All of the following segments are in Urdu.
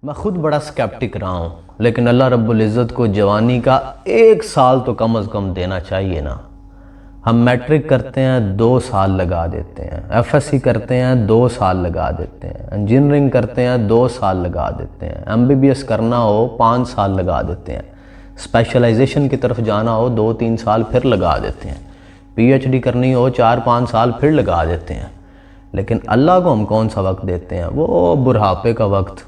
میں خود بڑا سکیپٹک رہا ہوں، لیکن اللہ رب العزت کو جوانی کا 1 سال تو کم از کم دینا چاہیے نا۔ ہم میٹرک کرتے ہیں 2 سال لگا دیتے ہیں، ایف ایس سی کرتے ہیں 2 سال لگا دیتے ہیں، انجینئرنگ کرتے ہیں 2 سال لگا دیتے ہیں، ایم بی بی ایس کرنا ہو 5 سال لگا دیتے ہیں، اسپیشلائزیشن کی طرف جانا ہو 2-3 سال پھر لگا دیتے ہیں، پی ایچ ڈی کرنی ہو 4-5 سال پھر لگا دیتے ہیں۔ لیکن اللہ کو ہم کون سا وقت دیتے ہیں؟ وہ بڑھاپے کا وقت،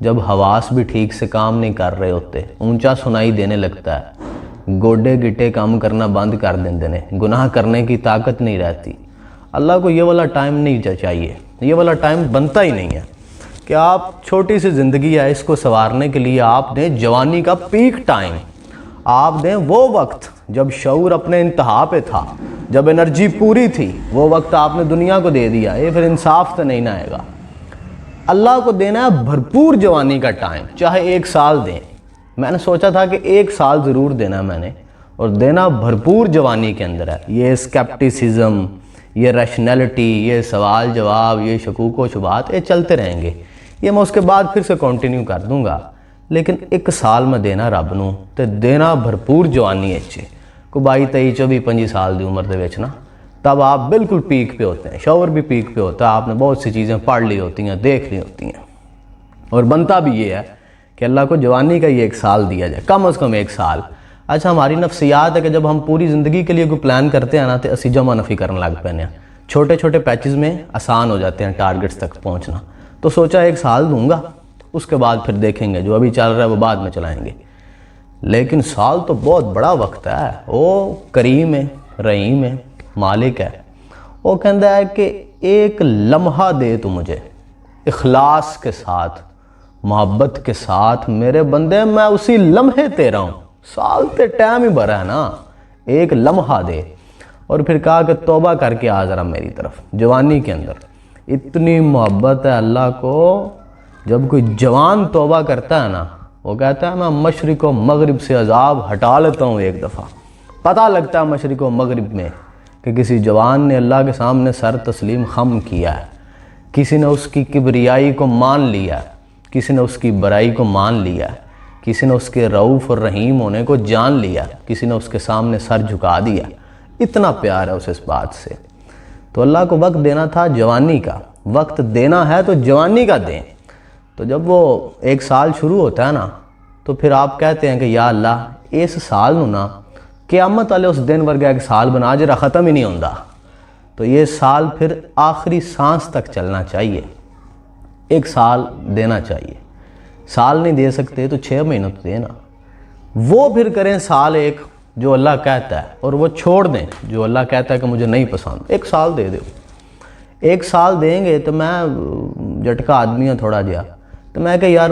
جب حواس بھی ٹھیک سے کام نہیں کر رہے ہوتے، اونچا سنائی دینے لگتا ہے، گوڈے گٹے کام کرنا بند کر دینے، گناہ کرنے کی طاقت نہیں رہتی۔ اللہ کو یہ والا ٹائم نہیں چاہیے، یہ والا ٹائم بنتا ہی نہیں ہے کہ آپ چھوٹی سی زندگی ہے، اس کو سنوارنے کے لیے آپ دیں جوانی کا پیک ٹائم، آپ دیں وہ وقت جب شعور اپنے انتہا پہ تھا، جب انرجی پوری تھی، وہ وقت آپ نے دنیا کو دے دیا۔ یہ پھر انصاف تو نہیں نہ آئے گا۔ اللہ کو دینا ہے بھرپور جوانی کا ٹائم، چاہے 1 سال دیں۔ میں نے سوچا تھا کہ 1 سال ضرور دینا ہے میں نے، اور دینا بھرپور جوانی کے اندر ہے۔ یہ اسکیپٹیسزم، یہ ریشنلٹی، یہ سوال جواب، یہ شکوک و شبہات، یہ چلتے رہیں گے، یہ میں اس کے بعد پھر سے کنٹینیو کر دوں گا۔ لیکن 1 سال میں دینا رب نوں تے دینا بھرپور جوانی اچھے کو 22 23 24 25 سال دی عمر دے وچ نا، تب آپ بالکل پیک پہ ہوتے ہیں، شعور بھی پیک پہ ہوتا ہے، آپ نے بہت سی چیزیں پڑھ لی ہوتی ہیں، دیکھ لی ہوتی ہیں، اور بنتا بھی یہ ہے کہ اللہ کو جوانی کا یہ 1 سال دیا جائے، کم از کم 1 سال۔ اچھا، ہماری نفسیات ہے کہ جب ہم پوری زندگی کے لیے کوئی پلان کرتے ہیں نا تو اسی جمع نفی کرنے لگ پہنے ہیں، چھوٹے چھوٹے پیچز میں آسان ہو جاتے ہیں ٹارگٹس تک پہنچنا۔ تو سوچا 1 سال دوں گا، اس کے بعد پھر دیکھیں گے، جو ابھی چل رہا ہے وہ بعد میں چلائیں گے۔ لیکن سال تو بہت بڑا وقت ہے، وہ کریم ہے، رحیم ہے، مالک ہے۔ وہ کہندا ہے کہ 1 لمحہ دے تو مجھے اخلاص کے ساتھ، محبت کے ساتھ، میرے بندے میں اسی لمحے تیرا ہوں۔ سال تے ٹائم ہی بھرا ہے نا، 1 لمحہ دے۔ اور پھر کہا کہ توبہ کر کے آ ذرا میری طرف۔ جوانی کے اندر اتنی محبت ہے اللہ کو، جب کوئی جوان توبہ کرتا ہے نا، وہ کہتا ہے میں مشرق و مغرب سے عذاب ہٹا لیتا ہوں 1 دفعہ۔ پتہ لگتا ہے مشرق و مغرب میں کہ کسی جوان نے اللہ کے سامنے سر تسلیم خم کیا ہے، کسی نے اس کی کبریائی کو مان لیا ہے، کسی نے اس کی برائی کو مان لیا ہے، کسی نے اس کے رؤوف اور رحیم ہونے کو جان لیا، کسی نے اس کے سامنے سر جھکا دیا۔ اتنا پیار ہے اسے اس بات سے۔ تو اللہ کو وقت دینا تھا جوانی کا، وقت دینا ہے تو جوانی کا دیں۔ تو جب وہ 1 سال شروع ہوتا ہے نا، تو پھر آپ کہتے ہیں کہ یا اللہ اس سال نو نا قیامت والے اس دن ورگا 1 سال بنا جرا ختم ہی نہیں ہوندا۔ تو یہ سال پھر آخری سانس تک چلنا چاہیے، 1 سال دینا چاہیے۔ سال نہیں دے سکتے تو 6 مہینوں تو دینا۔ وہ پھر کریں سال 1 جو اللہ کہتا ہے، اور وہ چھوڑ دیں جو اللہ کہتا ہے کہ مجھے نہیں پسند۔ 1 سال دے دو۔ 1 سال دیں گے تو میں جٹکا آدمی ہوں تھوڑا جہا، تو میں کہ یار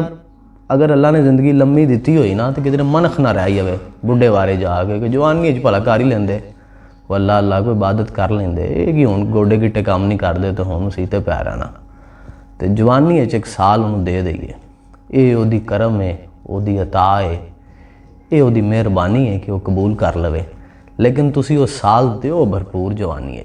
اگر اللہ نے زندگی لمبی دیتی ہوئی نا تو کدھر منخ نہ رہی ہوئے بڈھے بارے جا کے کہ جوانی بھلا کر ہی لیندے، وہ اللہ کو عبادت کر لیندے، یہ کہ ہوں گوڈے گٹے کام نہیں کرتے تو ہوں سیتے پی رہنا۔ تو جوانی 1 سال انہوں دے دئیے، یہ وہ دی کرم ہے، وہ دی عطا ہے، یہ وہ دی مہربانی ہے کہ وہ قبول کر لوے۔ لیکن تسی وہ سال دیو بھرپور جوانی ہے۔